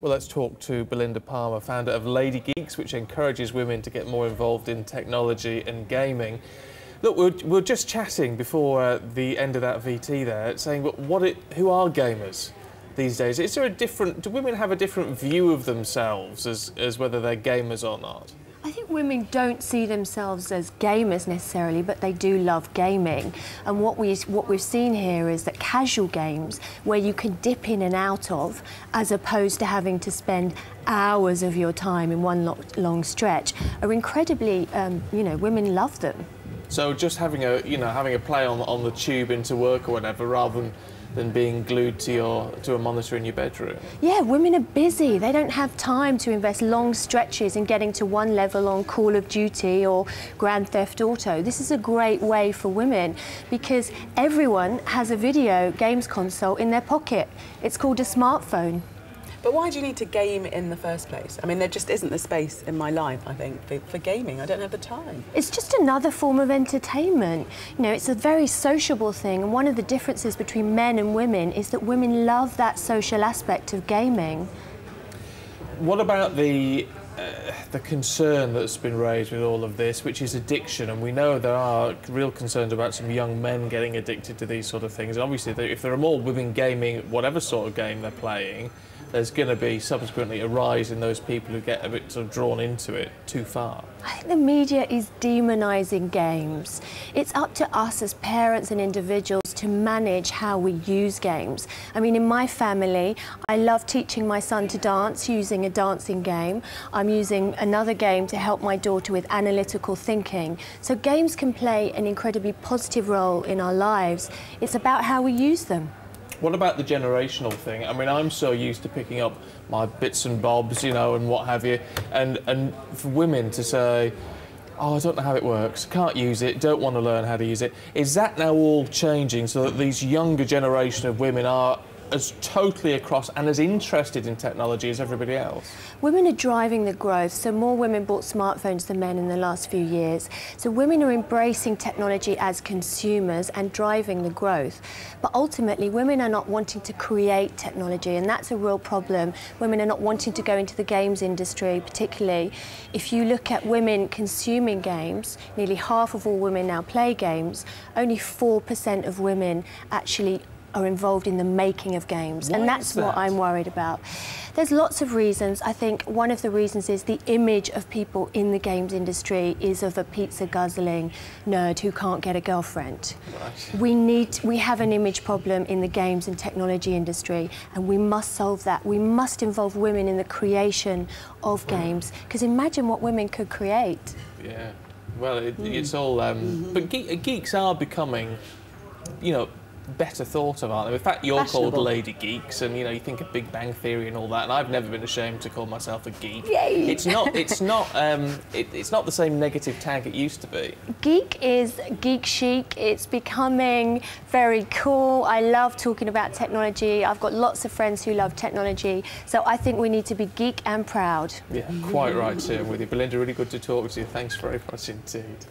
Well, let's talk to Belinda Palmer, founder of Lady Geeks, which encourages women to get more involved in technology and gaming. Look, we're just chatting before the end of that VT there, saying who are gamers these days? Is there a different? Do women have a different view of themselves as whether they're gamers or not? I think women don't see themselves as gamers necessarily, but they do love gaming. And what we've seen here is that casual games, where you can dip in and out of, as opposed to having to spend hours of your time in one long stretch, are incredibly, women love them. So just having a play on the tube into work or whatever, rather than being glued to a monitor in your bedroom. Yeah, women are busy. They don't have time to invest long stretches in getting to one level on Call of Duty or Grand Theft Auto. This is a great way for women because everyone has a video games console in their pocket. It's called a smartphone. But why do you need to game in the first place? I mean, there just isn't the space in my life, I think, for gaming. I don't have the time. It's just another form of entertainment. You know, it's a very sociable thing, and one of the differences between men and women is that women love that social aspect of gaming. What about the concern that's been raised with all of this, which is addiction? And we know there are real concerns about some young men getting addicted to these sort of things. And obviously, if there are more women gaming, whatever sort of game they're playing, there's going to be subsequently a rise in those people who get a bit sort of drawn into it too far. I think the media is demonising games. It's up to us as parents and individuals to manage how we use games. I mean, in my family, I love teaching my son to dance using a dancing game. I'm using another game to help my daughter with analytical thinking. So games can play an incredibly positive role in our lives. It's about how we use them. What about the generational thing? I mean, I'm so used to picking up my bits and bobs, you know, and what have you, and for women to say, oh, I don't know how it works, can't use it, don't want to learn how to use it. Is that now all changing so that these younger generation of women are as totally across and as interested in technology as everybody else? Women are driving the growth, so more women bought smartphones than men in the last few years. So women are embracing technology as consumers and driving the growth. But ultimately, women are not wanting to create technology, and that's a real problem. Women are not wanting to go into the games industry, particularly. If you look at women consuming games, nearly half of all women now play games. Only 4% of women actually are involved in the making of games, and that's what I'm worried about. There's lots of reasons. I think one of the reasons is the image of people in the games industry is of a pizza guzzling nerd who can't get a girlfriend. Right. We have an image problem in the games and technology industry, and we must solve that. We must involve women in the creation of games, because imagine what women could create. Yeah, well, it's all... But geeks are becoming, you know, better thought of, aren't they? In fact, you're called Lady Geeks, and you know, you think of Big Bang Theory and all that, and I've never been ashamed to call myself a geek. Yay. It's not the same negative tag it used to be. Geek is geek chic. It's becoming very cool. I love talking about technology. I've got lots of friends who love technology, so I think we need to be geek and proud. Yeah, quite right too. I'm with you, Belinda. Really good to talk to you. Thanks very much indeed.